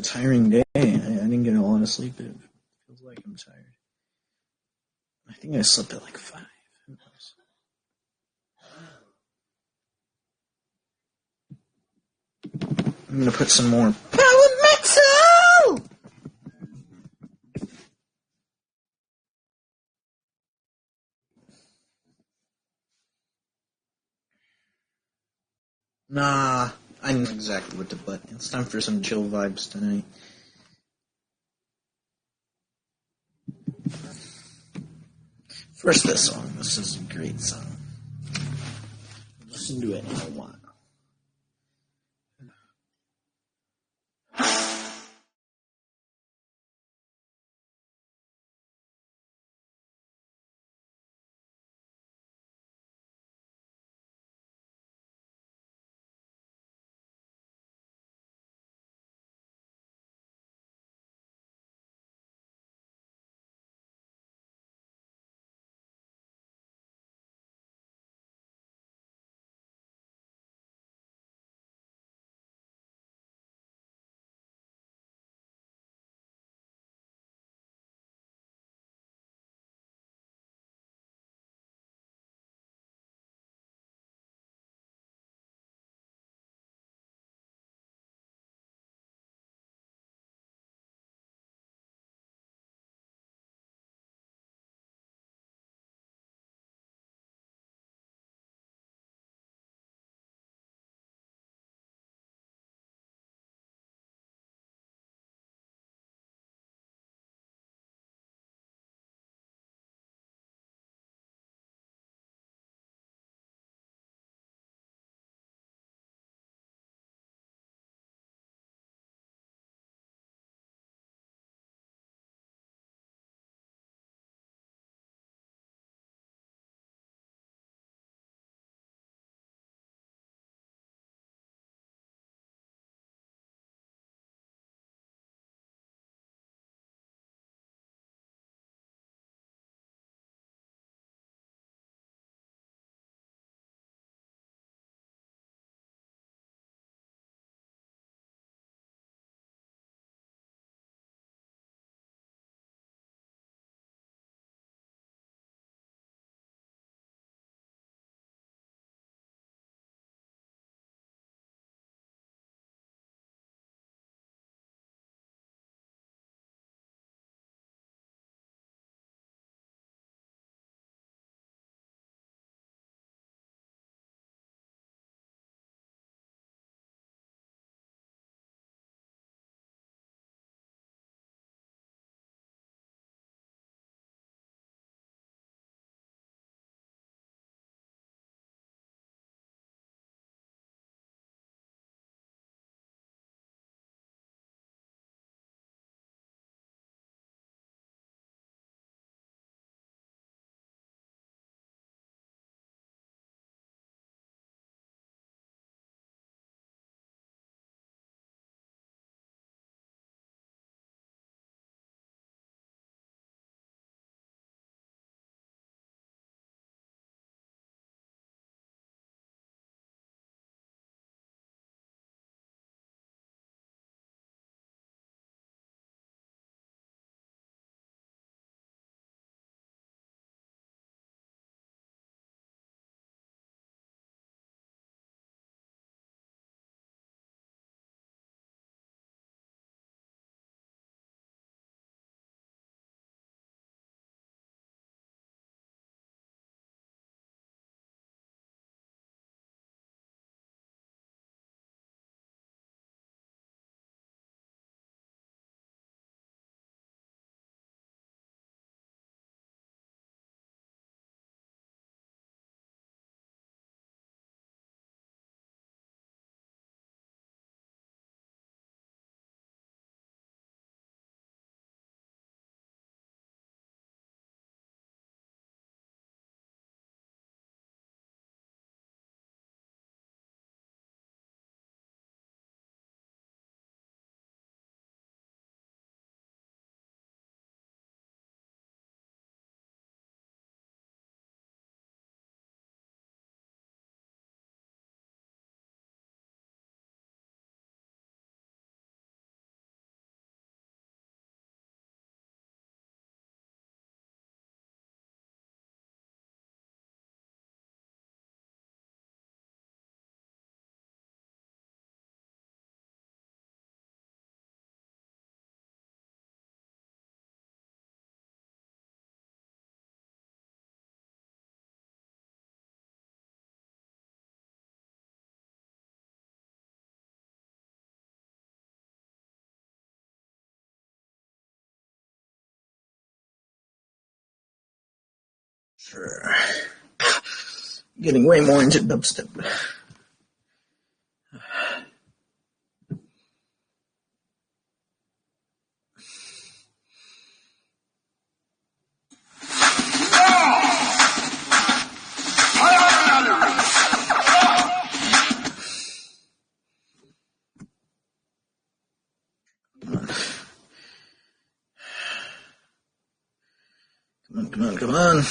a tiring day. I didn't get a lot of sleep. It feels like I'm tired. I think I slept at like 5. Who knows? I'm gonna put some more power metal! Nah, I know exactly what to put. It's time for some chill vibes tonight. First, this song. This is a great song. Listen to it in a while. Sure. Getting way more into dubstep. Come on.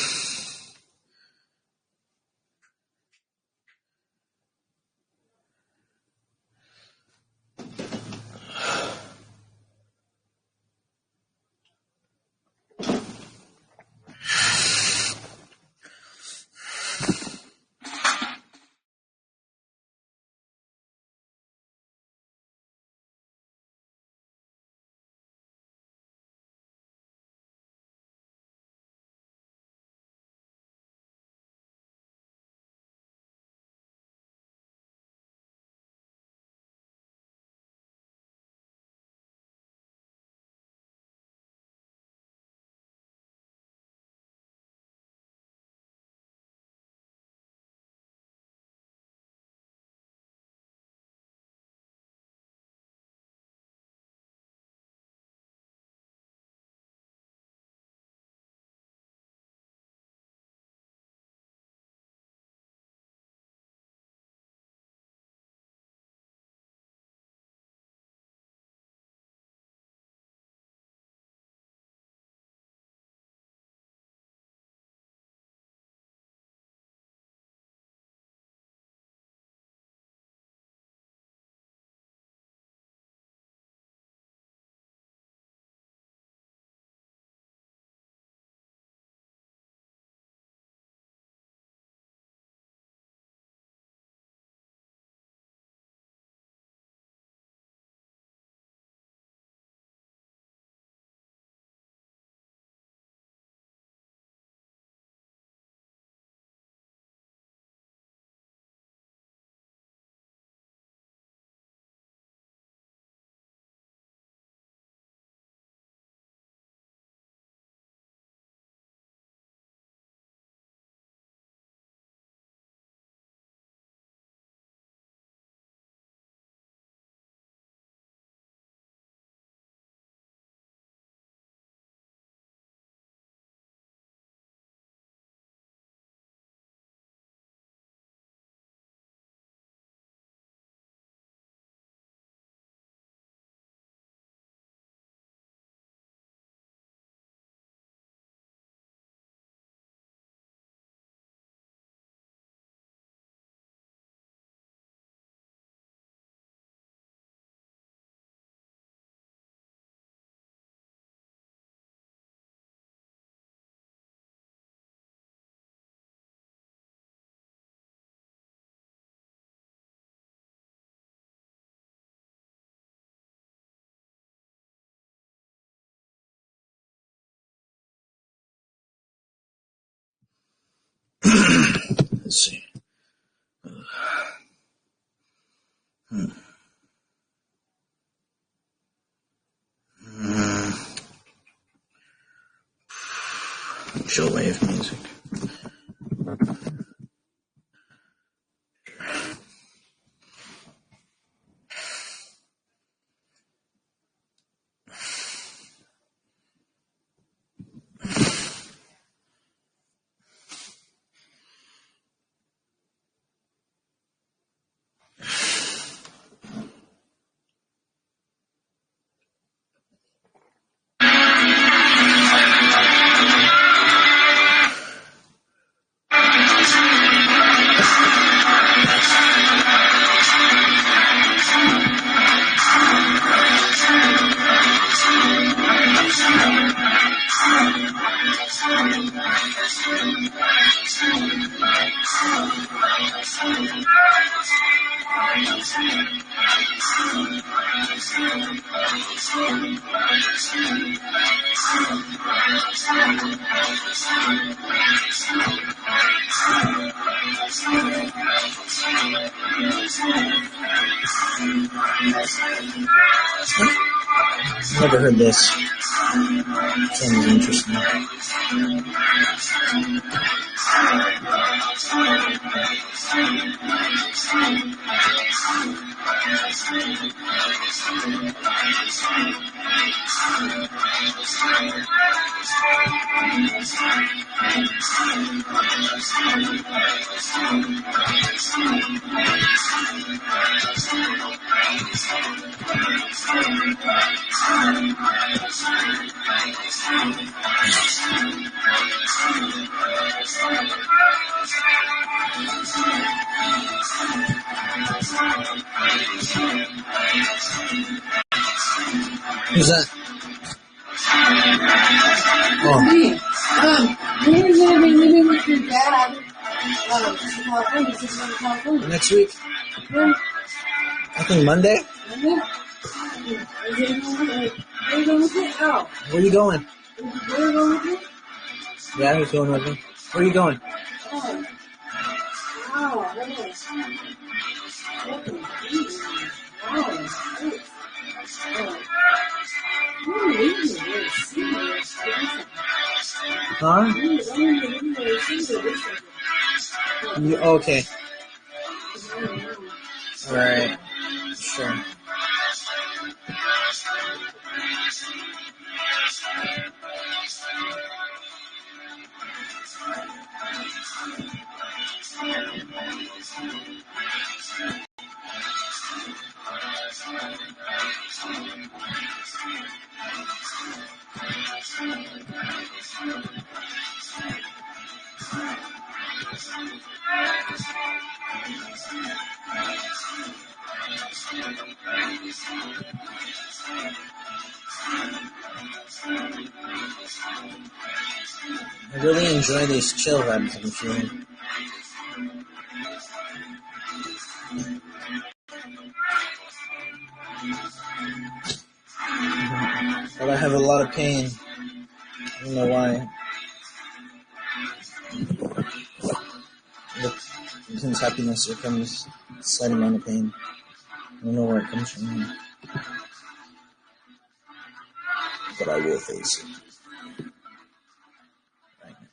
Let's see. Chill wave music. Never heard this. Sounds interesting. Who's that? Oh. Me. We're living with your dad. California. California. Next week? When? I think Monday? Monday? Where are you going with it? How? Where are you going? Where are you going with it? Yeah, who's going with me? Where are you going? Oh. Wow. That is. Huh? Okay. Alright. Sure. I really enjoy these chill vibes I'm feeling. But I have a lot of pain. I don't know why. With intense happiness, there comes a slight amount of pain. I don't know where it comes from. But I will face it. Right now.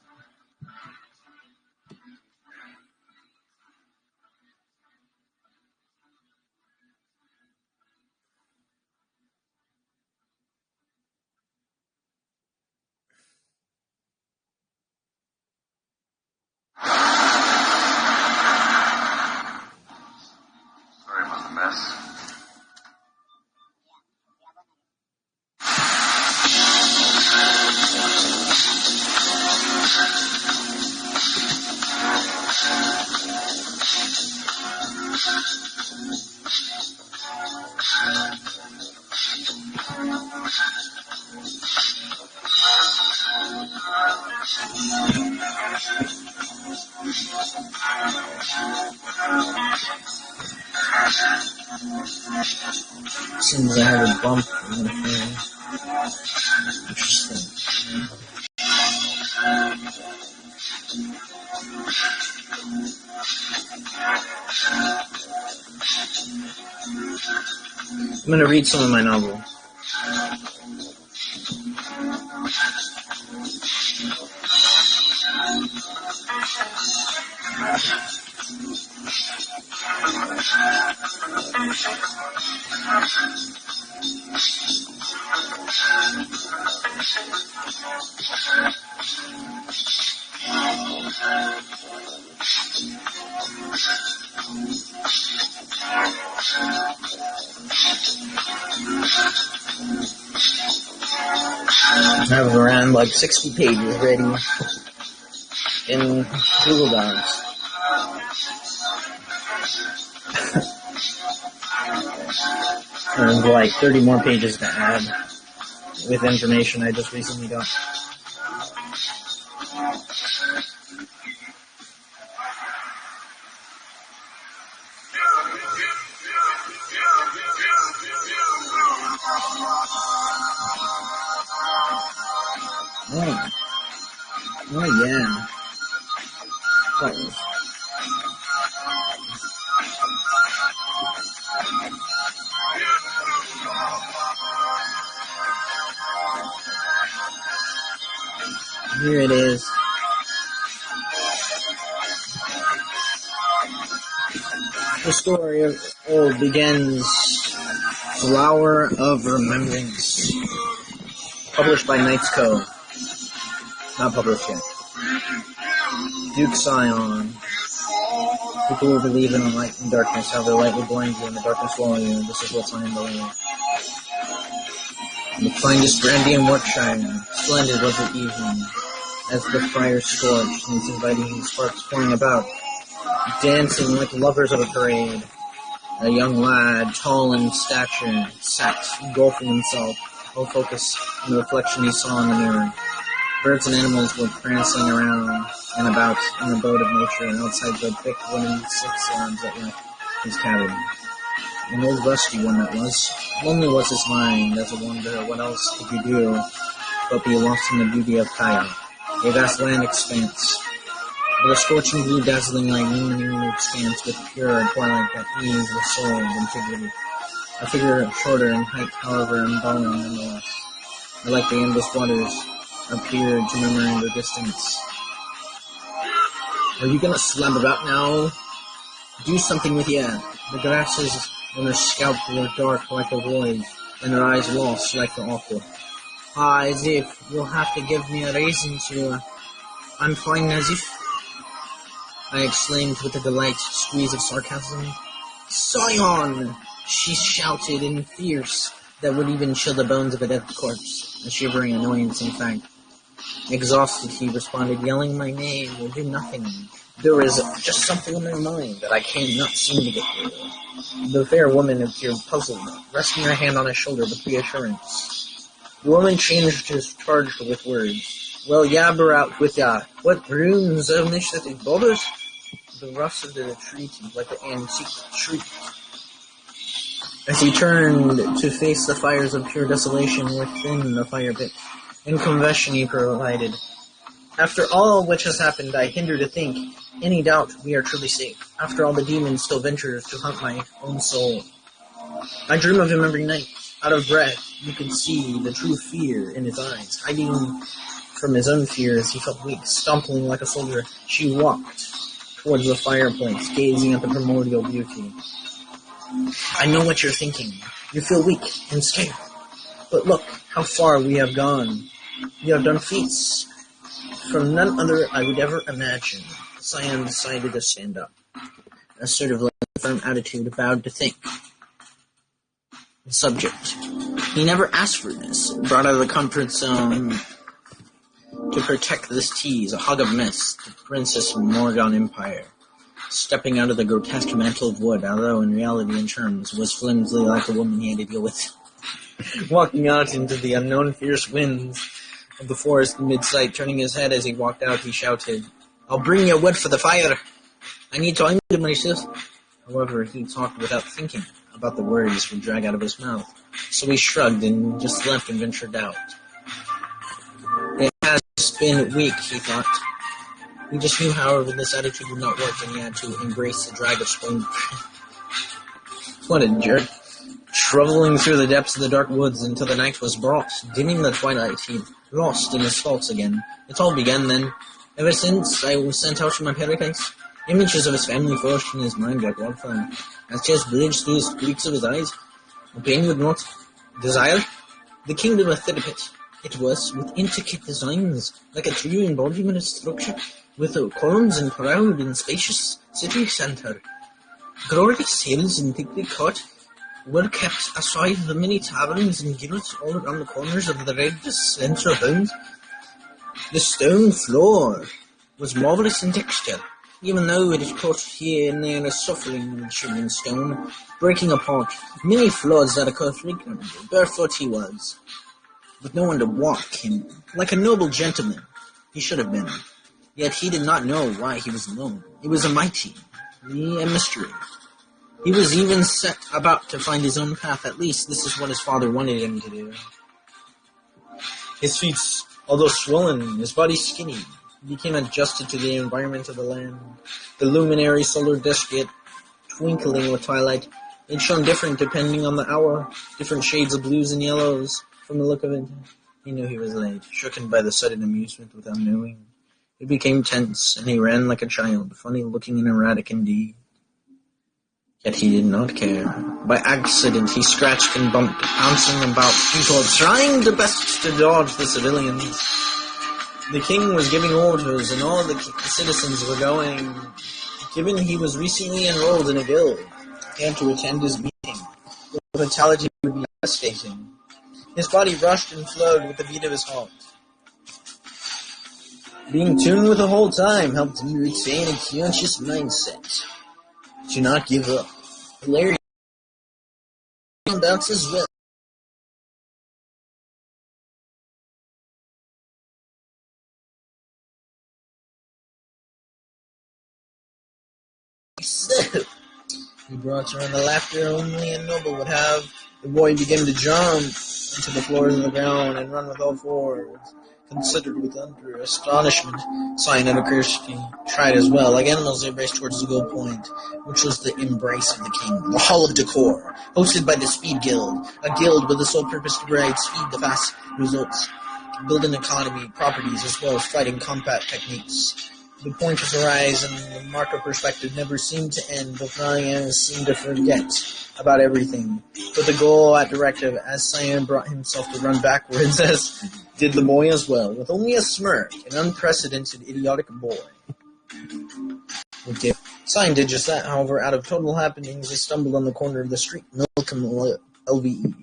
Sorry about the mess. Seems I have a bump in the phone. Interesting. I'm gonna read some of my novel. I have around like 60 pages ready in Google Docs. And like 30 more pages to add with information I just recently got. Oh yeah. Buttons. Here it is. The story of old begins. Flower of Remembrance. Published by Knights Co. Not published yet. Duke Scion. People who believe in light and darkness, how their light will blind you and the darkness swallow you. This is what's on in the land. The finest brandy in Yorkshire. Splendid was the evening, as the fire scorched, and its inviting sparks pouring about, dancing like lovers of a parade. A young lad, tall in stature, sat, engulfing himself, all focus on the reflection he saw in the mirror. Birds and animals were prancing around and about in the boat of nature, and outside the thick wooden 6 arms that left his cabin. An old rusty one that was. Lonely was his mind, as a wonder what else could you do but be lost in the beauty of Kaya, a vast land expanse. With a scorching blue dazzling light illuminating the expanse with pure twilight that eased the soul of integrity. A figure shorter in height, however, embowing nonetheless. I like the endless waters appeared to murmur in the distance. Are you gonna slab about now? Do something with ya. The grasses on her scalp were dark like the void, and her eyes lost like the aqua. Ah, as if you'll have to give me a reason to. I'm fine as if. I exclaimed with a delight squeeze of sarcasm. Scion! She shouted in fierce that would even chill the bones of a dead corpse. A shivering annoyance, in fact. Exhausted, he responded, yelling my name will do nothing. There is just something in my mind that I cannot seem to get through. The fair woman appeared puzzled, resting her hand on his shoulder with reassurance. The woman changed his charged with words. Well, yabber out with ya. What runes of niche that it bothers? The rust of the treaty, like the antique shriek. As he turned to face the fires of pure desolation within the fire pit, in confession he provided. After all which has happened, I hinder to think any doubt we are truly safe. After all, the demon still ventures to hunt my own soul. I dream of him every night. Out of breath, you could see the true fear in his eyes. Hiding from his own fears, he felt weak, stumbling like a soldier. She walked towards the fireplace, gazing at the primordial beauty. I know what you're thinking. You feel weak and scared. But look how far we have gone. We have done feats from none other I would ever imagine. Cyan decided to stand up. Assertively, a firm attitude, bowed to think. The subject. He never asked for this. Brought out of the comfort zone to protect this tease, a hug of mist, the Princess of Morgan Empire. Stepping out of the grotesque mantle of wood, although in reality and terms was flimsy like the woman he had to deal with. Walking out into the unknown fierce winds of the forest in mid-sight, turning his head as he walked out, he shouted, I'll bring you wood for the fire. I need time to myself. However, he talked without thinking about the words would drag out of his mouth, so he shrugged and just left and ventured out. It has been weak, he thought. He just knew, however, this attitude would not work, and he had to embrace the drag of stone. What a jerk. Traveling through the depths of the dark woods until the night was brought, dimming the twilight, he lost in his thoughts again. It all began then. Ever since I was sent out from my paradise, images of his family flourished in his mind like wildfire. As tears bridged through the streaks of his eyes, the pain would not desire. The kingdom of Thidipit. It was, with intricate designs, like a true embodiment of structure, with columns and proud and spacious city centre. Glorious hills and thickly cut were kept aside the many taverns and guilds all around the corners of the red central homes. The stone floor was marvellous in texture, even though it is caught here and there in a suffering shivering stone, breaking apart. Many floods that occur frequently. Barefoot he was, with no one to walk him, like a noble gentleman he should have been. Yet he did not know why he was alone. It was a mighty, a mystery. He was even set about to find his own path. At least this is what his father wanted him to do. His feet, although swollen, his body skinny, became adjusted to the environment of the land. The luminary solar disk, yet twinkling with twilight, it shone different depending on the hour, different shades of blues and yellows. From the look of it, he knew he was late, shooken by the sudden amusement without knowing. He became tense, and he ran like a child, funny-looking and erratic indeed. Yet he did not care. By accident, he scratched and bumped, bouncing about people, trying their best to dodge the civilians. The king was giving orders, and all the citizens were going. Given he was recently enrolled in a guild, he had to attend his meeting. The brutality would be devastating. His body rushed and flowed with the beat of his heart. Being tuned with the whole time helped him retain a conscious mindset. Do not give up. Larry bounces well. He brought her in the laughter only a noble would have. The boy began to jump into the floors of the ground and run with all fours. Considered with utter astonishment, Cyan and Kirsty tried as well. Like animals, they raced towards the goal point, which was the embrace of the king, the Hall of Decor, hosted by the Speed Guild, a guild with the sole purpose to provide speed to fast results, build an economy, properties, as well as fighting combat techniques. The point of the rise and the marker perspective never seemed to end, but Ryan seemed to forget about everything. But the goal at directive, as Cyan brought himself to run backwards, as did the boy as well, with only a smirk, an unprecedented idiotic boy. Cyan did just that, however, out of total happenings, they stumbled on the corner of the street, Milcom LVE,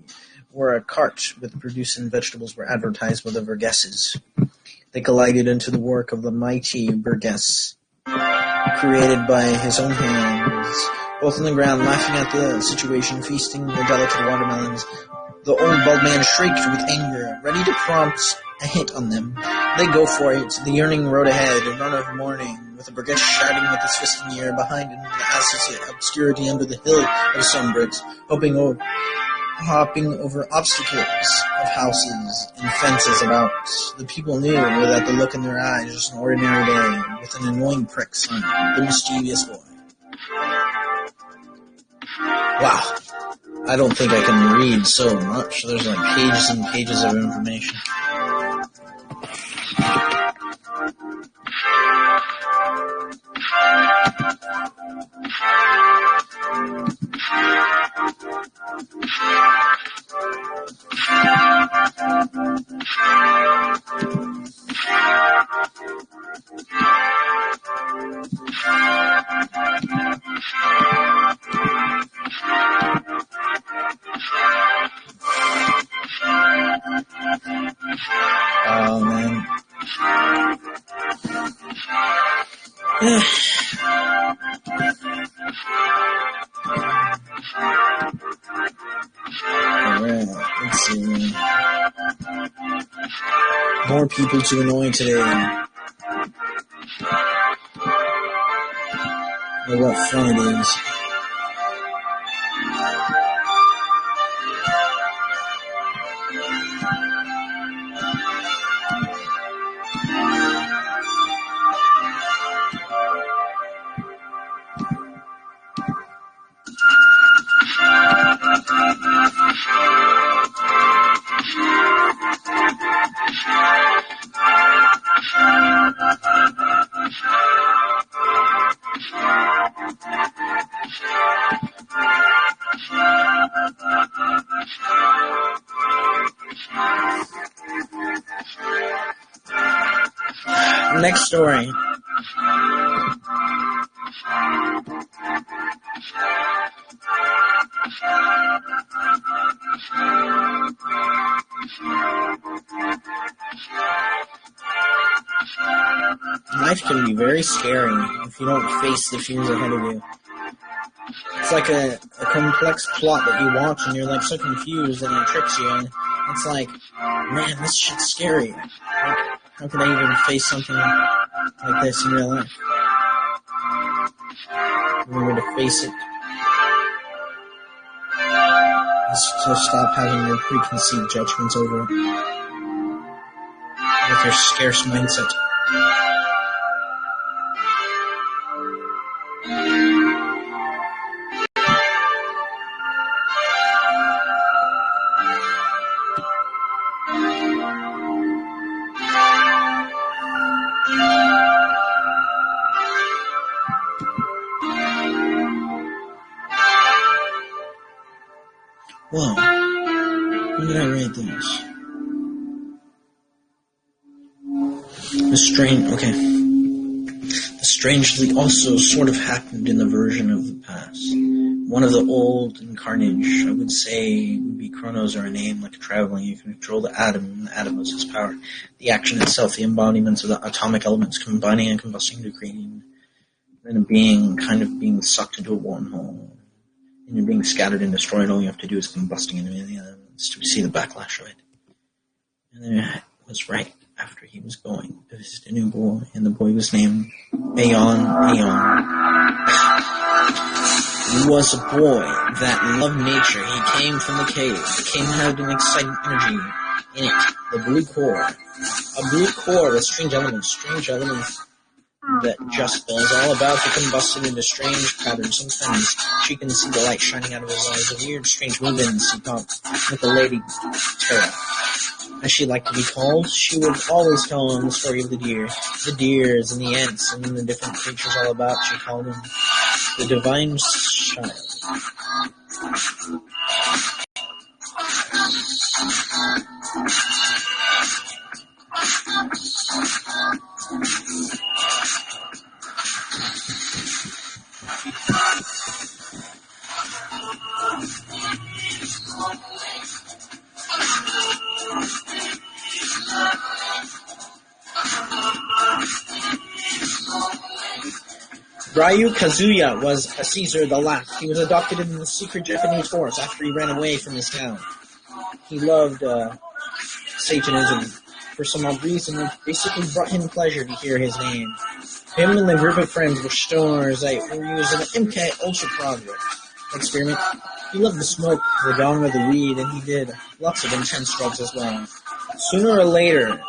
where a cart with produce and vegetables were advertised with the Vergesses. They collided into the work of the mighty Burgess, created by his own hands, both on the ground, laughing at the situation, feasting their delicate watermelons. The old bald man shrieked with anger, ready to prompt a hit on them. They go for it. The yearning road ahead, a run of morning, with the Burgess shouting with his fist in the air behind him in the associate obscurity under the hill of Sunbrit, hopping over obstacles of houses and fences about. The people knew that the look in their eyes was an ordinary day, with an annoying prick son, the mischievous boy. Wow, I don't think I can read so much. There's like pages and pages of information. Oh, man. Alright, let's see. More people to annoy today. Oh, what fun it is. Next story. Life can be very scary if you don't face the fears ahead of you. It's like a complex plot that you watch and you're like so confused and it tricks you and it's like, man, this shit's scary. How could I even face something like this in real life? Remember to face it. Just to stop having your preconceived judgments over it. With your scarce mindset. Whoa. Where did I write this? The strangely also sort of happened in the version of the past. One of the old incarnage, I would say, would be Chronos, or a name like a traveling. You can control the atom, and the atom was its power. The action itself, the embodiments of the atomic elements combining and combusting to creating, and a being kind of being sucked into a wormhole. And you're being scattered and destroyed. All you have to do is combusting into the elements to see the backlash of it. And then it was right after he was going to visit a new boy, and the boy was named Aeon. He was a boy that loved nature. He came from the cave. The cave had an exciting energy in it. The blue core. A blue core with strange elements that just does all about to combusting into strange patterns. Sometimes she can see the light shining out of his eyes. A weird, strange movements he caught with the Lady Terra. As she liked to be called, she would always tell him the story of the deers and the ants and the different creatures all about. She called him the Divine Child. Ryu Kazuya was a Caesar the last. He was adopted in the secret Japanese force after he ran away from his town. He loved Satanism for some odd reason. It basically brought him pleasure to hear his name. Him and the group of friends were stoners that were using an MK Ultra project experiment. He loved the smoke, the dong of the weed, and he did lots of intense drugs as well. Sooner or later,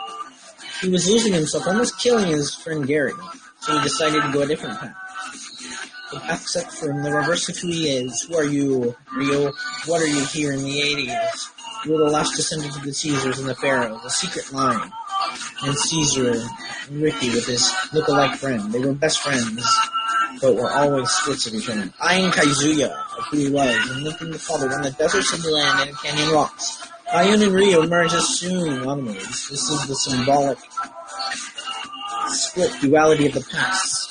he was losing himself, almost killing his friend Gary, so he decided to go a different path. The path set for him, the reverse of who he is. Who are you, Rio? What are you here in the 80s? You were the last descendant of the Caesars and the Pharaoh, the secret line. And Caesar and Ricky with his look-alike friend. They were best friends, but were always splits of each other. I am Kazuya, of who he was, and lived in the father on the deserts of the land and canyon rocks. Ayun and Rio merge as soon onwards. This is the symbolic split duality of the past.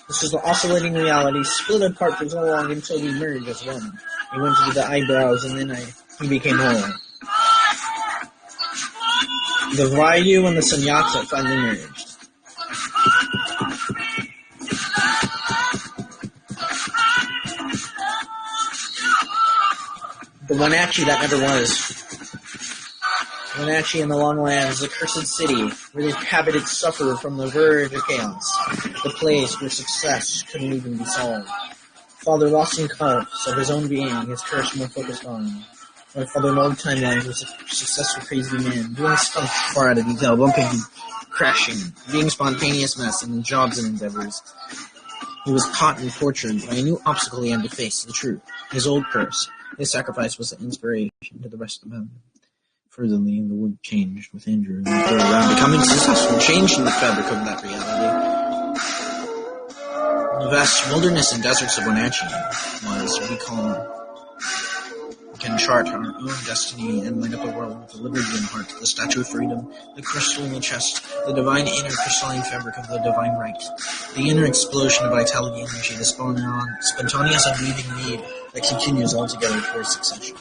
This is the oscillating reality, split apart for so long until we merge as one. He went to the eyebrows, and then he became whole. The Ryu and the Sunyata finally merged. The Wenatchee that never was. Wenatchee in the long lands, the cursed city, where the inhabitants suffer from the verge of chaos. The place where success couldn't even be solved. Father lost in cults of his own being, his curse more focused on. My father in old timelines was a successful crazy man, doing stuff far out of detail, bumping, crashing, being spontaneous mess in jobs and endeavors. He was caught and tortured by a new obstacle he had to face, the truth, his old curse. His sacrifice was the inspiration to the rest of them. Furtherly, the world changed with Andrew and the girl around becoming successful, changing the fabric of that reality. The vast wilderness and deserts of Wenatchee was, we can chart our own destiny and light up a world with the liberty in heart, the statue of freedom, the crystal in the chest, the divine inner crystalline fabric of the divine right, the inner explosion of vitality energy, the spontaneous and breathing need that continues altogether towards succession.